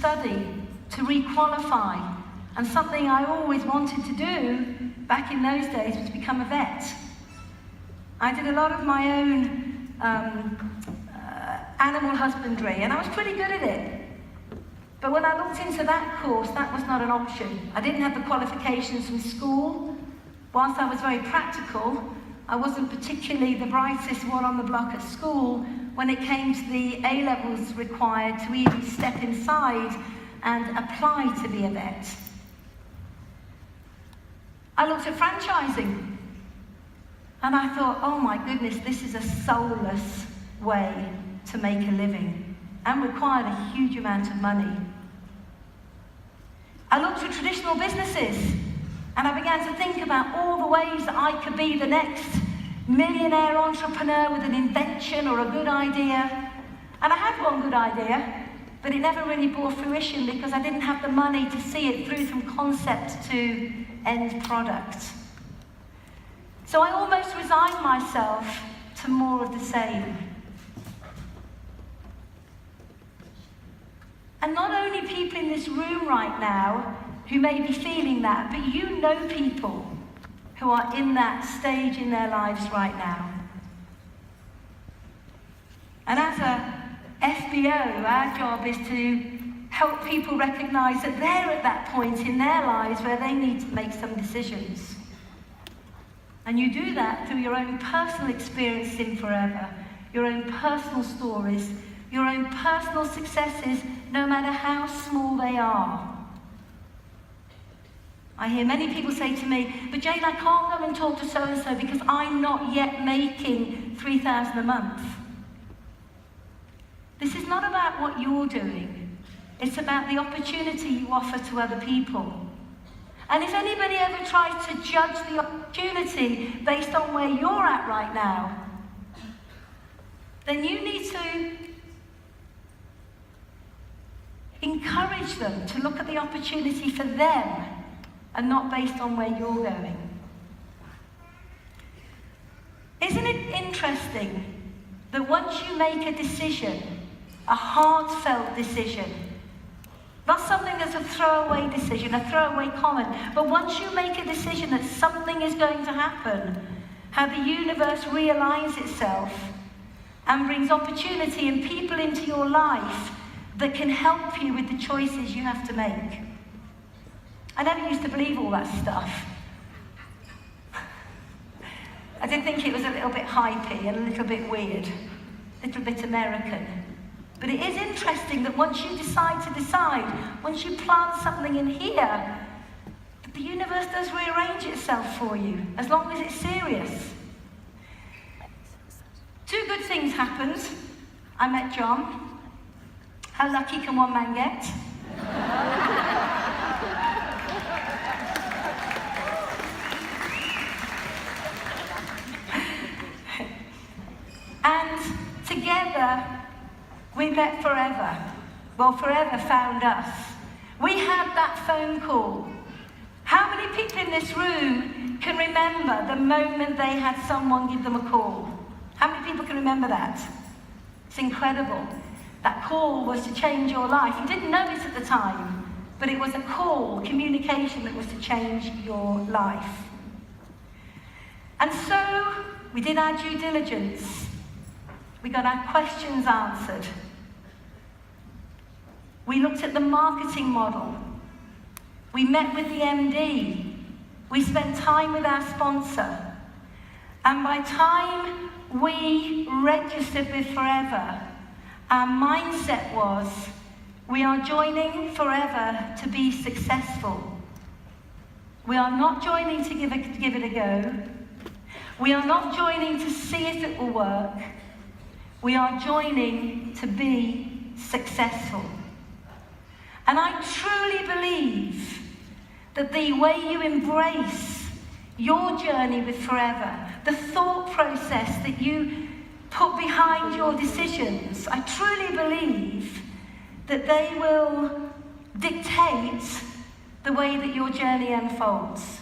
study, to re-qualify. And something I always wanted to do back in those days was become a vet. I did a lot of my own animal husbandry, and I was pretty good at it. But when I looked into that course, that was not an option. I didn't have the qualifications from school. Whilst I was very practical, I wasn't particularly the brightest one on the block at school when it came to the A-levels required to even step inside and apply to be a vet. I looked at franchising, and I thought, oh my goodness, this is a soulless way to make a living and required a huge amount of money. I looked at traditional businesses, and I began to think about all the ways that I could be the next millionaire entrepreneur with an invention or a good idea. And I had one good idea, but it never really bore fruition because I didn't have the money to see it through from concept to end product. So I almost resigned myself to more of the same. And not only people in this room right now who may be feeling that, but you know people who are in that stage in their lives right now. And as a FBO, our job is to help people recognize that they're at that point in their lives where they need to make some decisions. And you do that through your own personal experience in Forever, your own personal stories, your own personal successes, no matter how small they are. I hear many people say to me, but Jayne, I can't go and talk to so-and-so because I'm not yet making $3,000 a month. This is not about what you're doing. It's about the opportunity you offer to other people. And if anybody ever tries to judge the opportunity based on where you're at right now, then you need to encourage them to look at the opportunity for them and not based on where you're going. Isn't it interesting that once you make a decision, a heartfelt decision, not something that's a throwaway decision, a throwaway comment, but once you make a decision that something is going to happen, how the universe realigns itself and brings opportunity and people into your life that can help you with the choices you have to make. I never used to believe all that stuff. I did think it was a little bit hypey and a little bit weird, a little bit American. But it is interesting that once you decide, once you plant something in here, the universe does rearrange itself for you, as long as it's serious. Two good things happened. I met John. How lucky can one man get? And together, we met Forever. Well, Forever found us. We had that phone call. How many people in this room can remember the moment they had someone give them a call? How many people can remember that? It's incredible. That call was to change your life. You didn't know it at the time, but it was a call, communication that was to change your life. And so, we did our due diligence. We got our questions answered. We looked at the marketing model. We met with the MD. We spent time with our sponsor. And by time we registered with Forever, our mindset was, we are joining Forever to be successful. We are not joining to give it a go. We are not joining to see if it will work. We are joining to be successful. And I truly believe that the way you embrace your journey with Forever, the thought process that you put behind your decisions, I truly believe that they will dictate the way that your journey unfolds.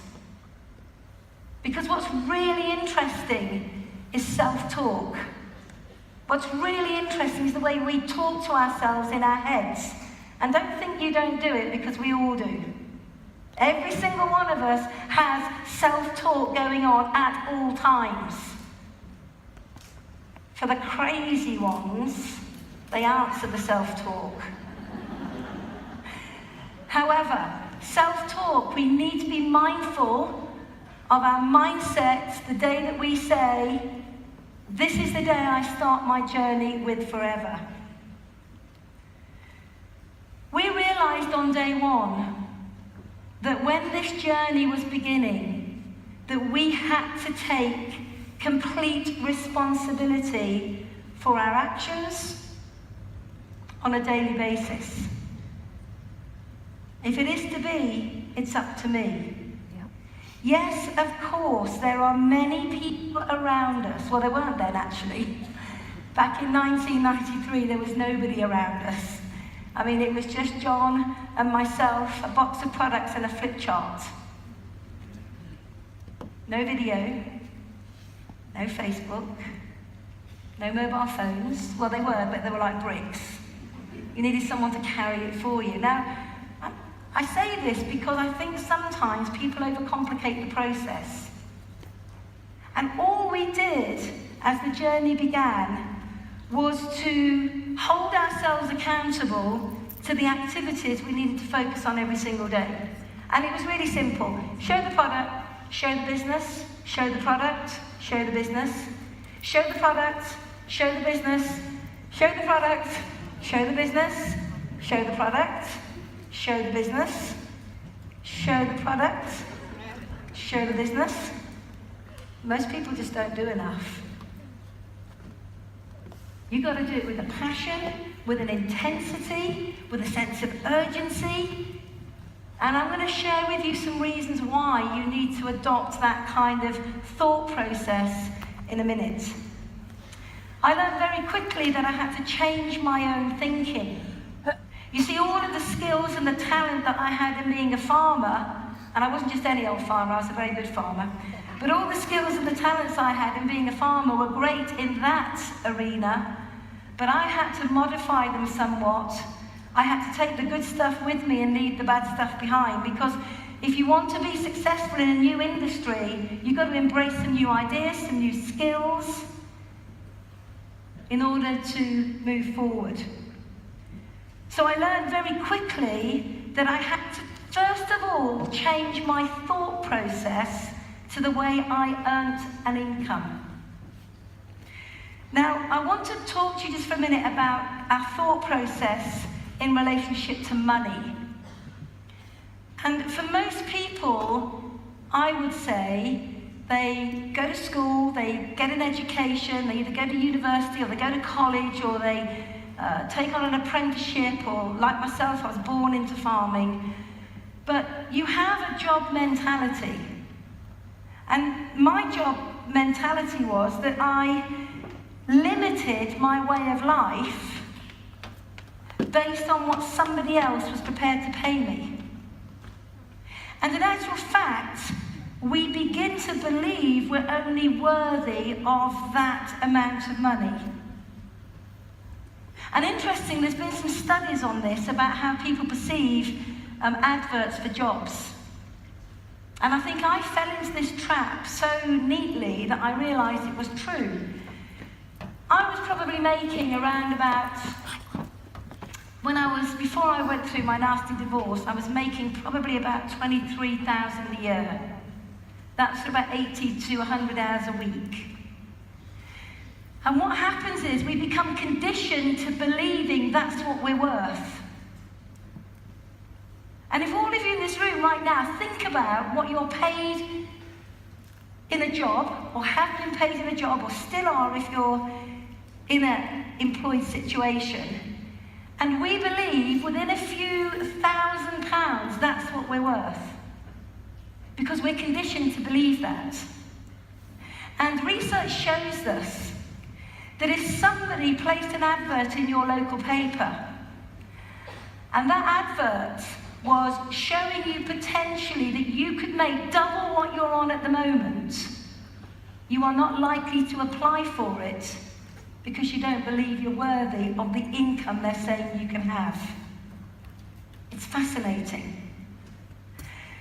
Because what's really interesting is self-talk. What's really interesting is the way we talk to ourselves in our heads. And don't think you don't do it, because we all do. Every single one of us has self-talk going on at all times. For the crazy ones, they answer the self-talk. However, self-talk, we need to be mindful of our mindset the day that we say, this is the day I start my journey with forever. We realized on day one that when this journey was beginning, that we had to take complete responsibility for our actions on a daily basis. If it is to be, it's up to me. Yep. Yes, of course, there are many people around us. Well, there weren't then, actually. Back in 1993, there was nobody around us. I mean, it was just John and myself, a box of products and a flip chart. No video, no Facebook, no mobile phones. Well, they were, but they were like bricks. You needed someone to carry it for you. Now, I say this because I think sometimes people overcomplicate the process. And all we did as the journey began was to hold ourselves accountable to the activities we needed to focus on every single day. And it was really simple. Show the product, show the business, show the product, show the business, show the product, show the business, show the product, show the business, show the product, show the business, show the product, show the business. Most people just don't do enough. You've got to do it with a passion, with an intensity, with a sense of urgency. And I'm going to share with you some reasons why you need to adopt that kind of thought process in a minute. I learned very quickly that I had to change my own thinking. You see, all of the skills and the talent that I had in being a farmer, and I wasn't just any old farmer, I was a very good farmer, but all the skills and the talents I had in being a farmer were great in that arena, but I had to modify them somewhat. I had to take the good stuff with me and leave the bad stuff behind, because if you want to be successful in a new industry, you've got to embrace some new ideas, some new skills, in order to move forward. So I learned very quickly that I had to, first of all, change my thought process to the way I earned an income. Now, I want to talk to you just for a minute about our thought process in relationship to money. And for most people, I would say, they go to school, they get an education, they either go to university or they go to college, or they take on an apprenticeship, or like myself, I was born into farming. But you have a job mentality. And my job mentality was that I limited my way of life based on what somebody else was prepared to pay me. And in actual fact, we begin to believe we're only worthy of that amount of money. And interesting, there's been some studies on this about how people perceive adverts for jobs. And I think I fell into this trap so neatly that I realised it was true. I was probably making around about, before I went through my nasty divorce, I was making probably about 23,000 a year. That's about 80 to 100 hours a week. And what happens is we become conditioned to believing that's what we're worth. And if all of you in this room right now think about what you're paid in a job, or have been paid in a job, or still are if you're in an employed situation, and we believe within a few £1,000 that's what we're worth, because we're conditioned to believe that. And research shows us that if somebody placed an advert in your local paper, and that advert was showing you potentially that you could make double what you're on at the moment, you are not likely to apply for it, because you don't believe you're worthy of the income they're saying you can have. It's fascinating.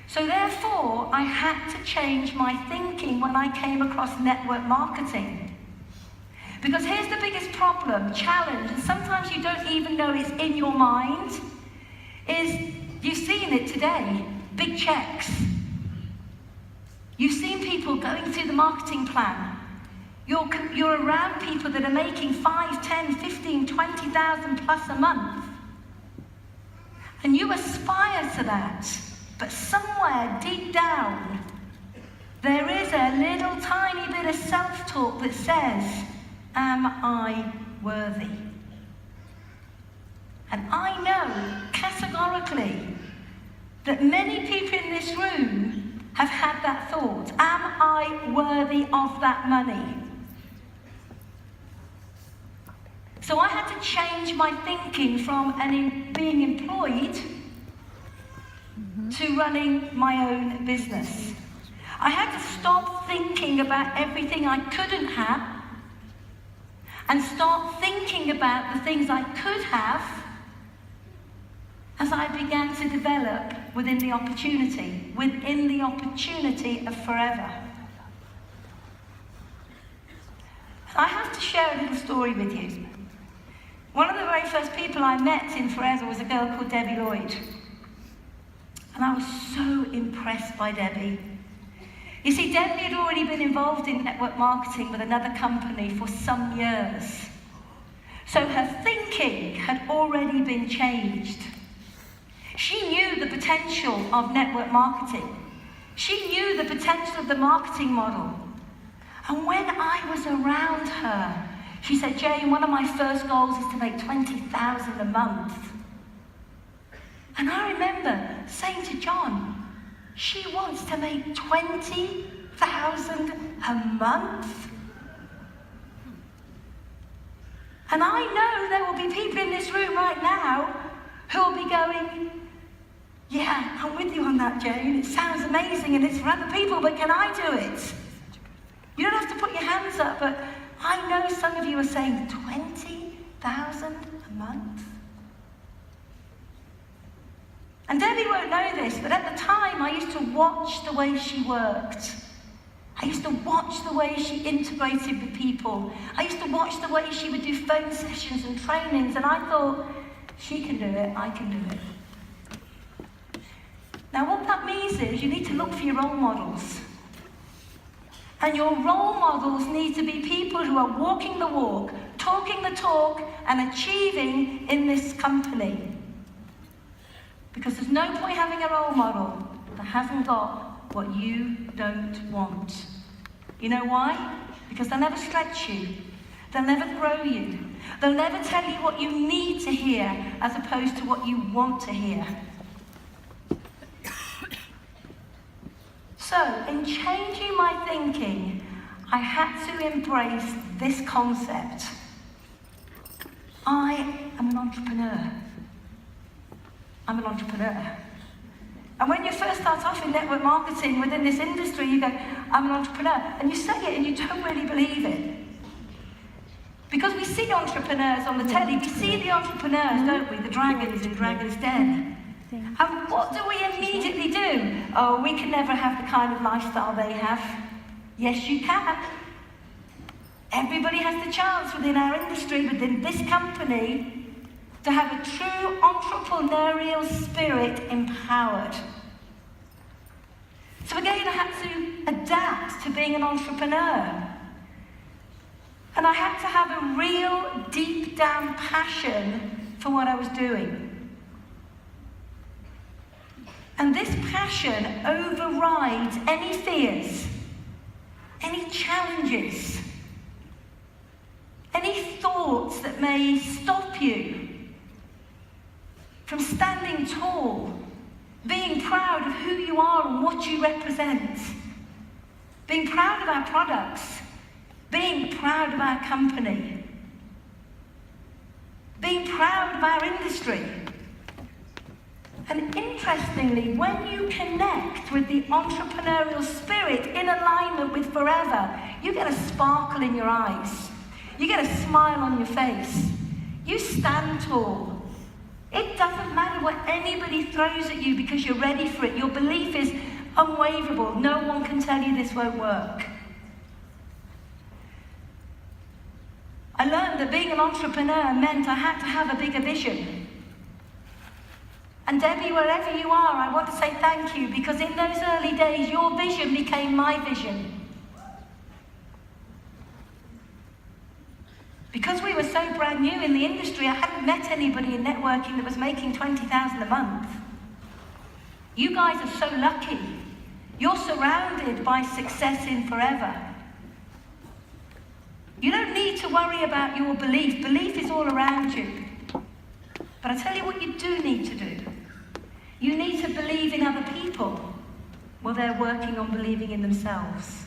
So therefore, I had to change my thinking when I came across network marketing. Because here's the biggest problem, challenge, and sometimes you don't even know it's in your mind, is you've seen it today, big checks. You've seen people going through the marketing plan. You're around people that are making 5, 10, 15, 20,000 plus a month. And you aspire to that. But somewhere deep down, there is a little tiny bit of self-talk that says, am I worthy? And I know categorically that many people in this room have had that thought. Am I worthy of that money? So I had to change my thinking from being employed to running my own business. I had to stop thinking about everything I couldn't have and start thinking about the things I could have as I began to develop within the opportunity of forever. I have to share a little story with you. One of the very first people I met in Forever was a girl called Debbie Lloyd. And I was so impressed by Debbie. You see, Debbie had already been involved in network marketing with another company for some years. So her thinking had already been changed. She knew the potential of network marketing. She knew the potential of the marketing model. And when I was around her, she said, Jayne, one of my first goals is to make 20,000 a month. And I remember saying to John, she wants to make 20,000 a month? And I know there will be people in this room right now who will be going, yeah, I'm with you on that, Jayne. It sounds amazing and it's for other people, but can I do it? You don't have to put your hands up, but I know some of you are saying 20,000 a month. And Debbie won't know this, but at the time I used to watch the way she worked. I used to watch the way she integrated with people. I used to watch the way she would do phone sessions and trainings, and I thought, she can do it, I can do it. Now what that means is you need to look for your role models. And your role models need to be people who are walking the walk, talking the talk, and achieving in this company. Because there's no point having a role model that hasn't got what you don't want. You know why? Because they'll never stretch you. They'll never grow you. They'll never tell you what you need to hear as opposed to what you want to hear. So, in changing my thinking, I had to embrace this concept. I am an entrepreneur. I'm an entrepreneur. And when you first start off in network marketing within this industry, you go, I'm an entrepreneur. And you say it and you don't really believe it. Because we see entrepreneurs on the telly, we see the entrepreneurs, don't we? The dragons in Dragon's Den. And what do we immediately do? Oh, we can never have the kind of lifestyle they have. Yes, you can. Everybody has the chance within our industry, within this company, to have a true entrepreneurial spirit empowered. So again, I had to adapt to being an entrepreneur. And I had to have a real deep down passion for what I was doing. And this passion overrides any fears, any challenges, any thoughts that may stop you from standing tall, being proud of who you are and what you represent, being proud of our products, being proud of our company, being proud of our industry. And interestingly, when you connect with the entrepreneurial spirit in alignment with Forever, you get a sparkle in your eyes. You get a smile on your face. You stand tall. It doesn't matter what anybody throws at you because you're ready for it. Your belief is unwaverable. No one can tell you this won't work. I learned that being an entrepreneur meant I had to have a bigger vision. And Debbie, wherever you are, I want to say thank you, because in those early days, your vision became my vision. Because we were so brand new in the industry, I hadn't met anybody in networking that was making $20,000 a month. You guys are so lucky. You're surrounded by success in forever. You don't need to worry about your belief. Belief is all around you. But I tell you what you do need to do. You need to believe in other people while they're working on believing in themselves.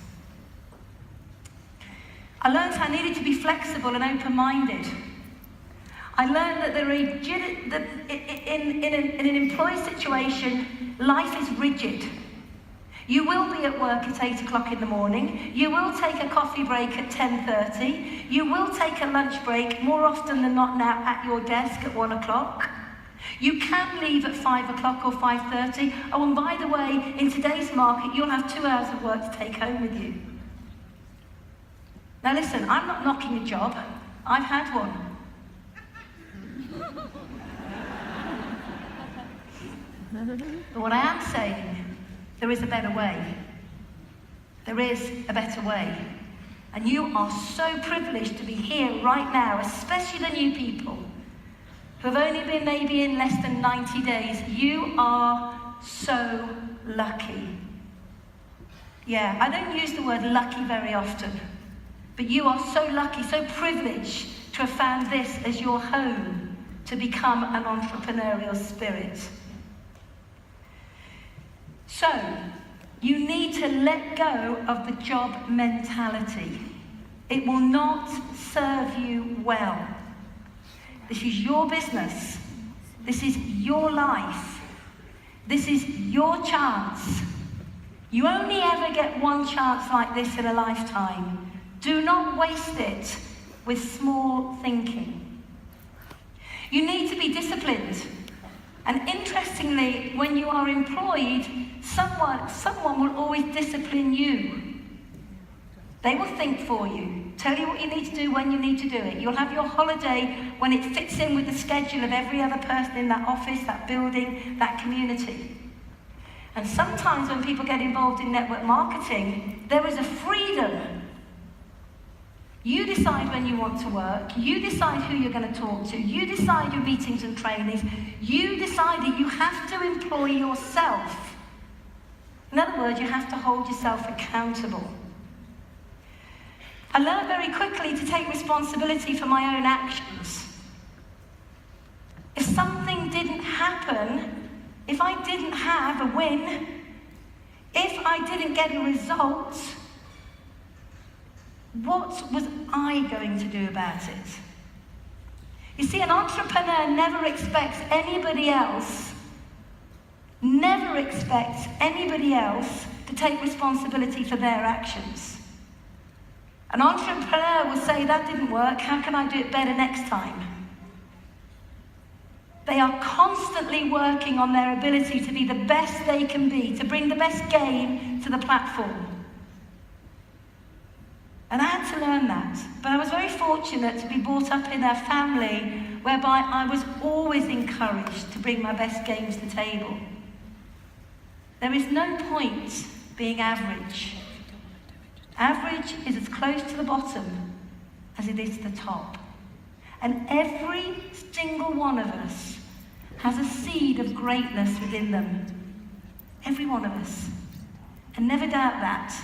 I learned I needed to be flexible and open-minded. I learned that in an employee situation, life is rigid. You will be at work at 8 o'clock in the morning. You will take a coffee break at 10:30. You will take a lunch break, more often than not now, at your desk at 1 o'clock. You can leave at 5 o'clock or 5:30. Oh, and by the way, in today's market, you'll have 2 hours of work to take home with you. Now listen, I'm not knocking a job. I've had one. But what I am saying, there is a better way. There is a better way. And you are so privileged to be here right now, especially the new people who have only been maybe in less than 90 days. You are so lucky. Yeah, I don't use the word lucky very often, but you are so lucky, so privileged to have found this as your home to become an entrepreneurial spirit. So, you need to let go of the job mentality. It will not serve you well. This is your business. This is your life. This is your chance. You only ever get one chance like this in a lifetime. Do not waste it with small thinking. You need to be disciplined. And interestingly, when you are employed, someone will always discipline you. They will think for you, tell you what you need to do when you need to do it. You'll have your holiday when it fits in with the schedule of every other person in that office, that building, that community. And sometimes when people get involved in network marketing, there is a freedom. You decide when you want to work. You decide who you're going to talk to. You decide your meetings and trainings. You decide that you have to employ yourself. In other words, you have to hold yourself accountable. I learned very quickly to take responsibility for my own actions. If something didn't happen, if I didn't have a win, if I didn't get a result, what was I going to do about it? You see, an entrepreneur never expects anybody else to take responsibility for their actions. An entrepreneur will say, that didn't work, how can I do it better next time? They are constantly working on their ability to be the best they can be, to bring the best game to the platform. And I had to learn that. But I was very fortunate to be brought up in a family whereby I was always encouraged to bring my best games to the table. There is no point being average. Average is as close to the bottom as it is to the top. And every single one of us has a seed of greatness within them. Every one of us. And never doubt that.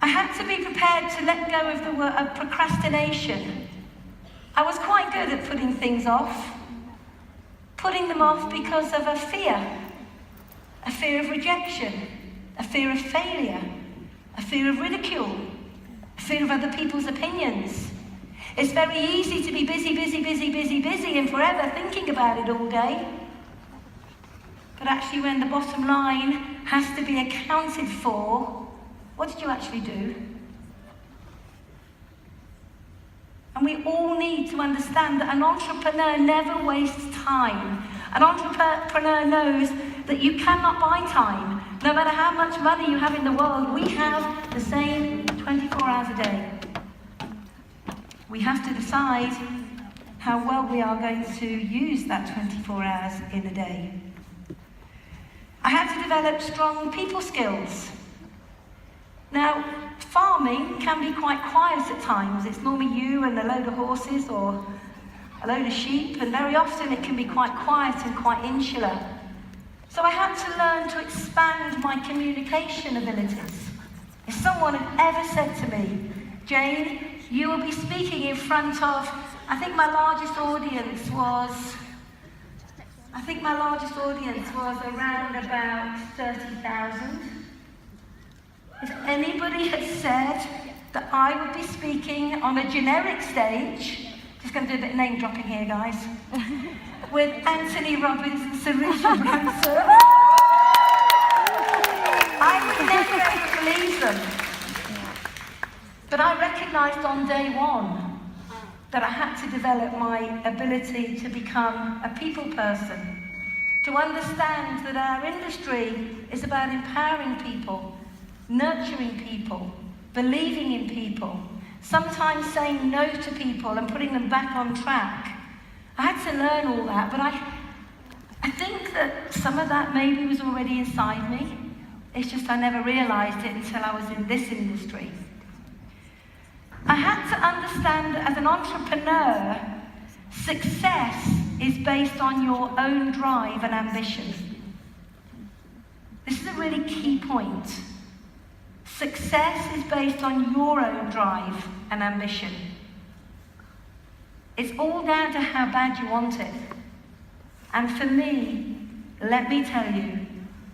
I had to be prepared to let go of the word of procrastination. I was quite good at putting things off. Putting them off because of a fear of rejection, a fear of failure, a fear of ridicule, a fear of other people's opinions. It's very easy to be busy and forever thinking about it all day. But actually when the bottom line has to be accounted for, what did you actually do? And we all need to understand that an entrepreneur never wastes time. An entrepreneur knows that you cannot buy time. No matter how much money you have in the world, we have the same 24 hours a day. We have to decide how well we are going to use that 24 hours in a day. I had to develop strong people skills. Now, farming can be quite quiet at times. It's normally you and a load of horses or a load of sheep, and very often it can be quite quiet and quite insular. So I had to learn to expand my communication abilities. If someone had ever said to me, Jayne, you will be speaking in front of, I think my largest audience was around about 30,000. If anybody had said that I would be speaking on a generic stage, just going to do a bit of name dropping here, guys, with Anthony Robbins and Sir Richard Branson, I would never ever believe them. But I recognised on day one that I had to develop my ability to become a people person, to understand that our industry is about empowering people, nurturing people, believing in people, sometimes saying no to people and putting them back on track. I had to learn all that, but I think that some of that maybe was already inside me. It's just I never realised it until I was in this industry. I had to understand that as an entrepreneur, success is based on your own drive and ambition. This is a really key point. Success is based on your own drive and ambition. It's all down to how bad you want it. And for me, let me tell you,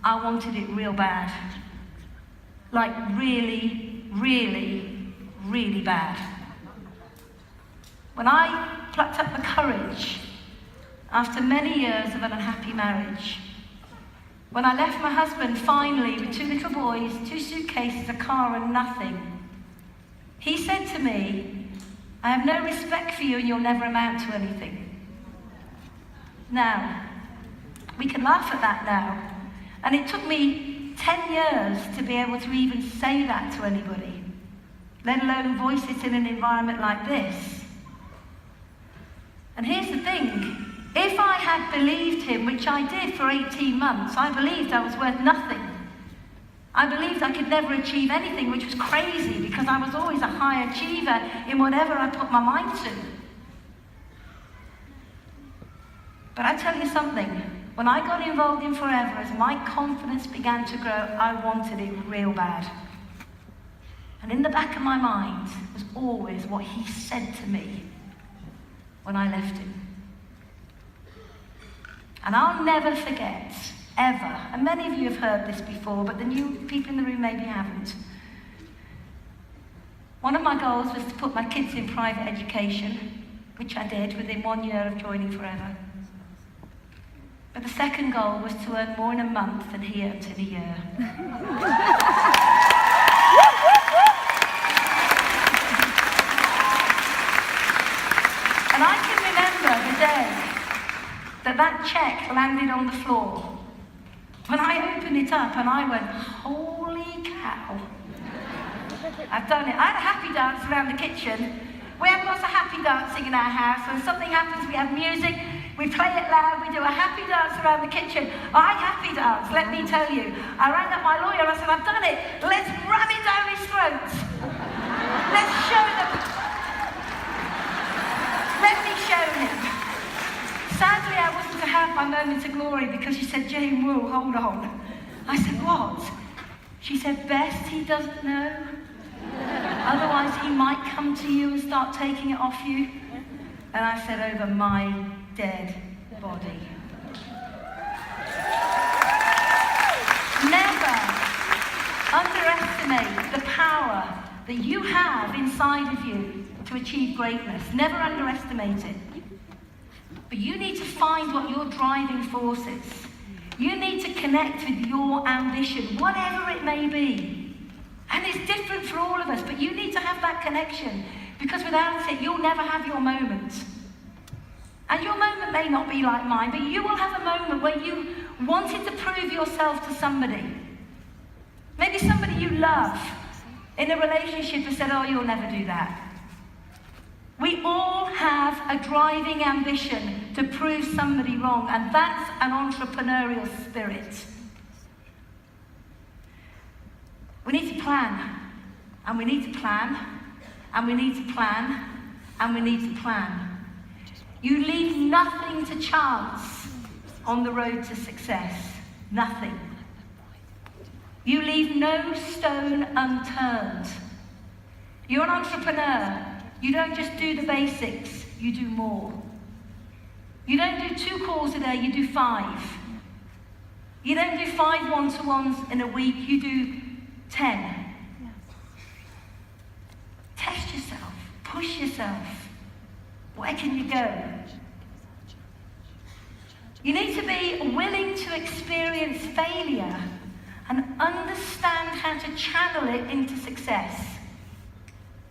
I wanted it real bad. Like really, really, really bad. When I plucked up the courage, after many years of an unhappy marriage, when I left my husband finally with 2 little boys, 2 suitcases, a car and nothing, he said to me, I have no respect for you and you'll never amount to anything. Now, we can laugh at that now. And it took me 10 years to be able to even say that to anybody, let alone voice it in an environment like this. And here's the thing. If I had believed him, which I did for 18 months, I believed I was worth nothing. I believed I could never achieve anything, which was crazy because I was always a high achiever in whatever I put my mind to. But I tell you something, when I got involved in Forever, as my confidence began to grow, I wanted it real bad. And in the back of my mind was always what he said to me when I left him. And I'll never forget, ever, and many of you have heard this before, but the new people in the room maybe haven't. One of my goals was to put my kids in private education, which I did within 1 year of joining Forever. But the second goal was to earn more in a month than he earned in a year. And I can remember the day that check landed on the floor. When I opened it up and I went, holy cow. I've done it. I had a happy dance around the kitchen. We have lots of happy dancing in our house. When something happens, we have music, we play it loud, we do a happy dance around the kitchen. I happy dance, let me tell you. I rang up my lawyer and I said, I've done it. Let's ram it down his throat. Let's show them. Let me show him. Sadly, I wasn't to have my moment of glory because she said, Jayne, whoa, hold on. I said, what? She said, best he doesn't know. Otherwise, he might come to you and start taking it off you. And I said, over my dead body. Never underestimate the power that you have inside of you to achieve greatness. Never underestimate it. But you need to find what your driving force is. You need to connect with your ambition, whatever it may be. And it's different for all of us, but you need to have that connection. Because without it, you'll never have your moment. And your moment may not be like mine, but you will have a moment where you wanted to prove yourself to somebody. Maybe somebody you love in a relationship has said, oh, you'll never do that. We all have a driving ambition to prove somebody wrong, and that's an entrepreneurial spirit. We need to plan, and we need to plan, and we need to plan, and we need to plan. You leave nothing to chance on the road to success. Nothing. You leave no stone unturned. You're an entrepreneur. You don't just do the basics, you do more. You don't do 2 calls a day, you do 5. You don't do 5 one-to-ones in a week, you do 10. Test yourself, push yourself. Where can you go? You need to be willing to experience failure and understand how to channel it into success.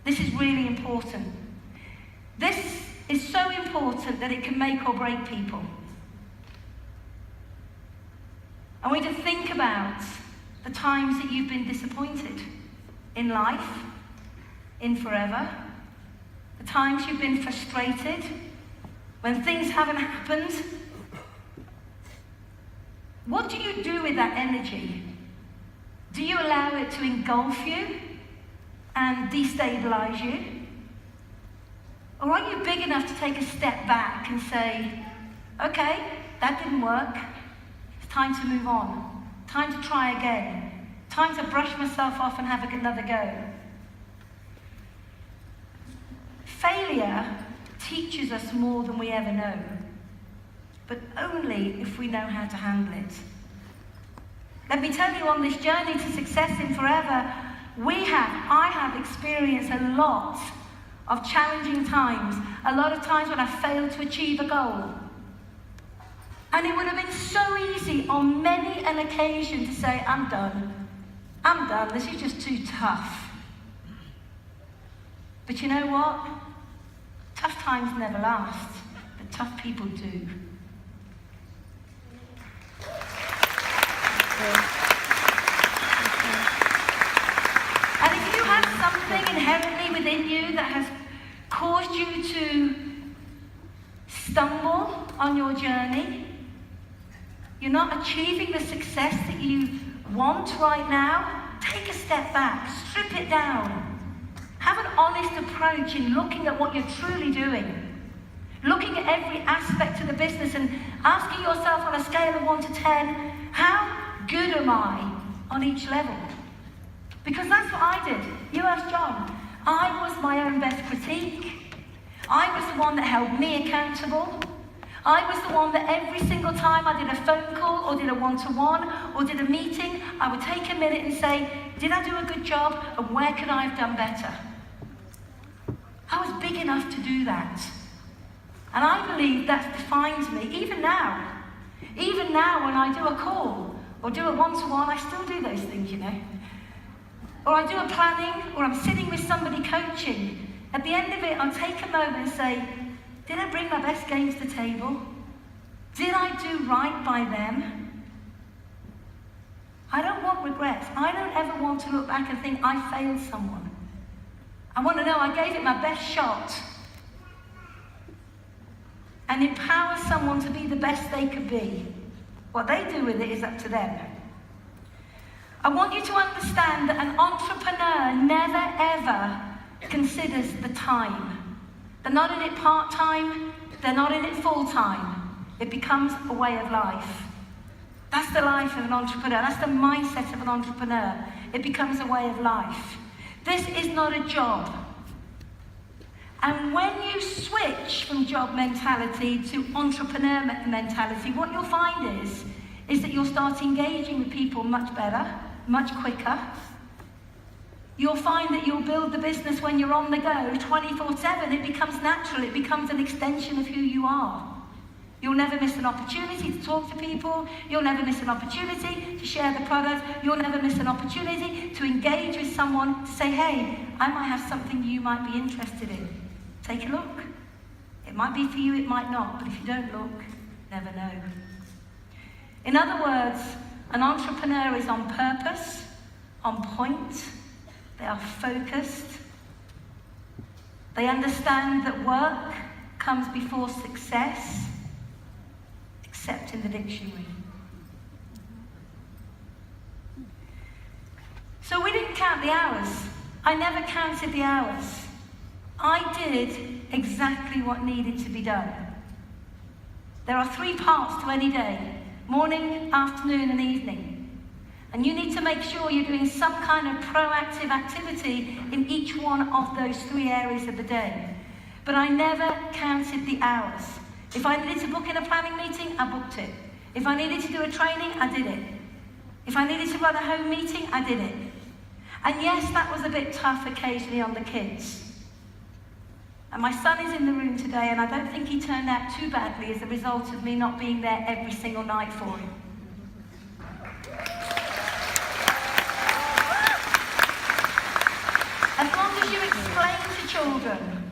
This is really important. This is so important that it can make or break people. I want you to think about the times that you've been disappointed in life, in forever, the times you've been frustrated, when things haven't happened. What do you do with that energy? Do you allow it to engulf you and destabilize you? Or are you big enough to take a step back and say, okay, that didn't work. It's time to move on. Time to try again. Time to brush myself off and have another go. Failure teaches us more than we ever know, but only if we know how to handle it. Let me tell you, on this journey to success in forever, I have experienced a lot of challenging times, a lot of times when I failed to achieve a goal. And it would have been so easy on many an occasion to say, I'm done, this is just too tough. But you know what? Tough times never last, but tough people do. And if you have something inherently within you that has caused you to stumble on your journey, you're not achieving the success that you want right now, take a step back, strip it down. Have an honest approach in looking at what you're truly doing. Looking at every aspect of the business and asking yourself on a scale of 1 to 10, how good am I on each level? Because that's what I did. You asked John. I was my own best critique. I was the one that held me accountable. I was the one that every single time I did a phone call or did a one-to-one or did a meeting, I would take a minute and say, did I do a good job and where could I have done better? I was big enough to do that. And I believe that defines me, even now. Even now when I do a call or do a one-to-one, I still do those things, you know. Or I do a planning, or I'm sitting with somebody coaching. At the end of it, I'll take a moment and say, did I bring my best game to the table? Did I do right by them? I don't want regrets. I don't ever want to look back and think I failed someone. I want to know I gave it my best shot. And empower someone to be the best they could be. What they do with it is up to them. I want you to understand that an entrepreneur never ever considers the time. They're not in it part-time, they're not in it full-time. It becomes a way of life. That's the life of an entrepreneur, that's the mindset of an entrepreneur. It becomes a way of life. This is not a job. And when you switch from job mentality to entrepreneur mentality, what you'll find is that you'll start engaging with people much better, much quicker. You'll find that you'll build the business when you're on the go 24/7. It becomes natural. It becomes an extension of who you are. You'll never miss an opportunity to talk to people. You'll never miss an opportunity to share the product. You'll never miss an opportunity to engage with someone, to say, hey, I might have something you might be interested in. Take a look. It might be for you, it might not, but if you don't look, never know. In other words, an entrepreneur is on purpose, on point, they are focused, they understand that work comes before success, except in the dictionary. So we didn't count the hours. I never counted the hours. I did exactly what needed to be done. There are 3 parts to any day: morning, afternoon, and evening. And you need to make sure you're doing some kind of proactive activity in each one of those 3 areas of the day. But I never counted the hours. If I needed to book in a planning meeting, I booked it. If I needed to do a training, I did it. If I needed to run a home meeting, I did it. And yes, that was a bit tough occasionally on the kids. And my son is in the room today, and I don't think he turned out too badly as a result of me not being there every single night for him. As long as you explain to children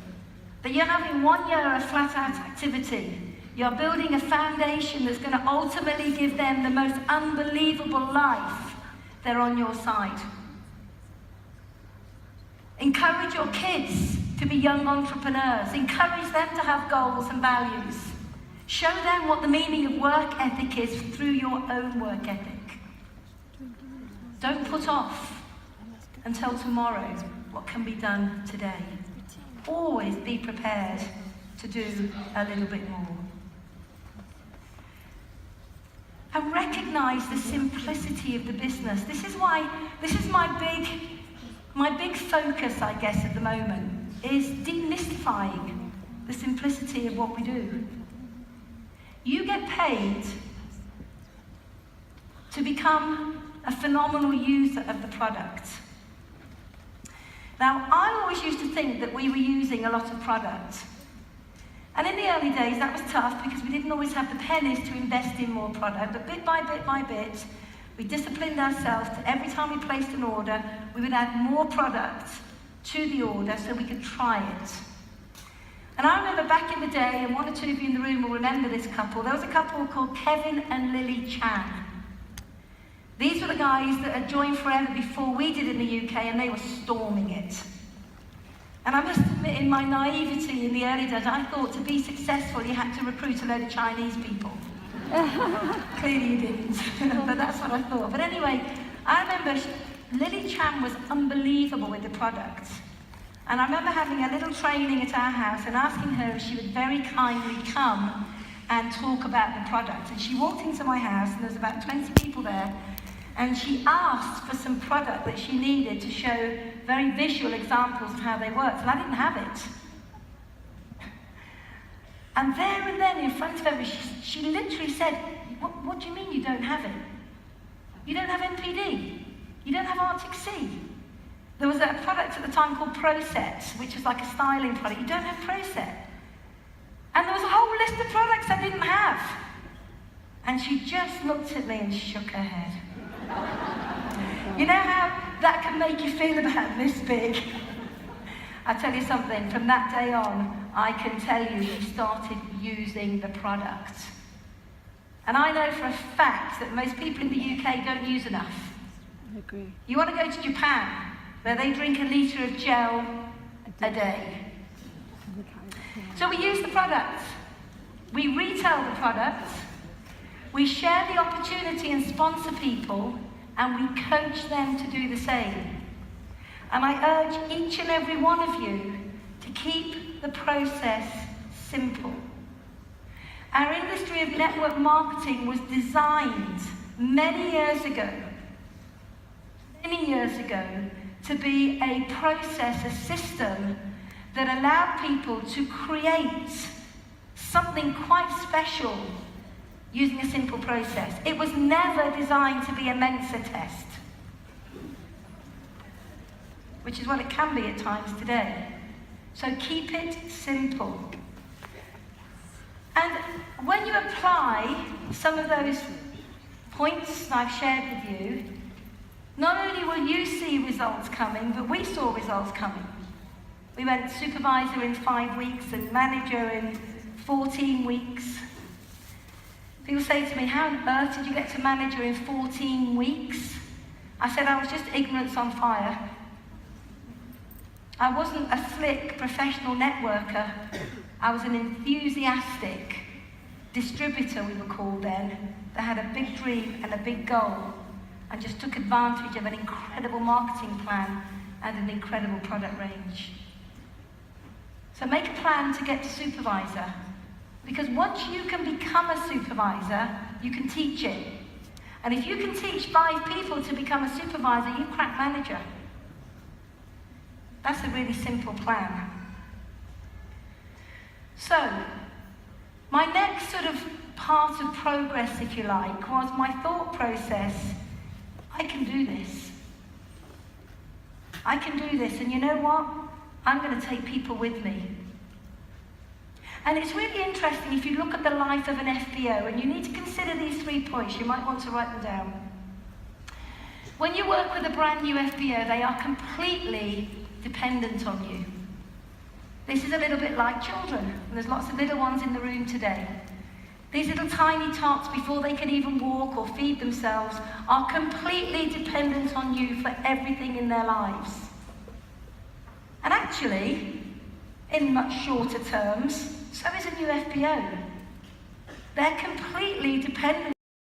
that you're having 1 year of flat-out activity, you're building a foundation that's going to ultimately give them the most unbelievable life, they're on your side. Encourage your kids to be young entrepreneurs. Encourage them to have goals and values. Show them what the meaning of work ethic is through your own work ethic. Don't put off until tomorrow what can be done today. Always be prepared to do a little bit more. And recognize the simplicity of the business. This is my big focus, I guess, at the moment, is demystifying the simplicity of what we do. You get paid to become a phenomenal user of the product. Now, I always used to think that we were using a lot of product. And in the early days, that was tough because we didn't always have the pennies to invest in more product, but bit by bit, we disciplined ourselves to every time we placed an order, we would add more product to the order so we could try it. And I remember back in the day, and 1 or 2 of you in the room will remember this couple, there was a couple called Kevin and Lily Chan. These were the guys that had joined Forever before we did in the UK, and they were storming it. And I must admit, in my naivety in the early days, I thought to be successful you had to recruit a load of Chinese people. Clearly you didn't, but that's what I thought. But anyway, I remember Lily Chan was unbelievable with the product. And I remember having a little training at our house and asking her if she would very kindly come and talk about the product. And she walked into my house, and there was about 20 people there, and she asked for some product that she needed to show very visual examples of how they worked, and I didn't have it. And there and then, in front of everybody, she literally said, what do you mean you don't have it? You don't have NPD? You don't have Arctic Sea? There was a product at the time called ProSet, which was like a styling product. You don't have ProSet. And there was a whole list of products I didn't have. And she just looked at me and shook her head. You know how that can make you feel about this big? I tell you something, from that day on, I can tell you she started using the product. And I know for a fact that most people in the UK don't use enough. I agree. You want to go to Japan, where they drink a litre of gel a day. So we use the product. We retail the product. We share the opportunity and sponsor people, and we coach them to do the same. And I urge each and every one of you to keep the process simple. Our industry of network marketing was designed many years ago, to be a process, a system that allowed people to create something quite special using a simple process. It was never designed to be a Mensa test, which is what it can be at times today. So keep it simple. And when you apply some of those points I've shared with you, not only will you see results coming, but we saw results coming. We went supervisor in 5 weeks and manager in 14 weeks. People say to me, how on earth did you get to manager in 14 weeks? I said I was just ignorance on fire. I wasn't a slick professional networker. I was an enthusiastic distributor, we were called then, that had a big dream and a big goal and just took advantage of an incredible marketing plan and an incredible product range. So make a plan to get to supervisor, because once you can become a supervisor, you can teach it. And if you can teach 5 people to become a supervisor, you crack manager. That's a really simple plan. So, my next sort of part of progress, if you like, was my thought process. I can do this. I can do this, and you know what? I'm going to take people with me. And it's really interesting if you look at the life of an FBO, and you need to consider these 3 points. You might want to write them down. When you work with a brand new FBO, they are completely dependent on you. This is a little bit like children, and there's lots of little ones in the room today. These little tiny tots, before they can even walk or feed themselves, are completely dependent on you for everything in their lives. And actually, in much shorter terms, so is a new FBO. They're completely dependent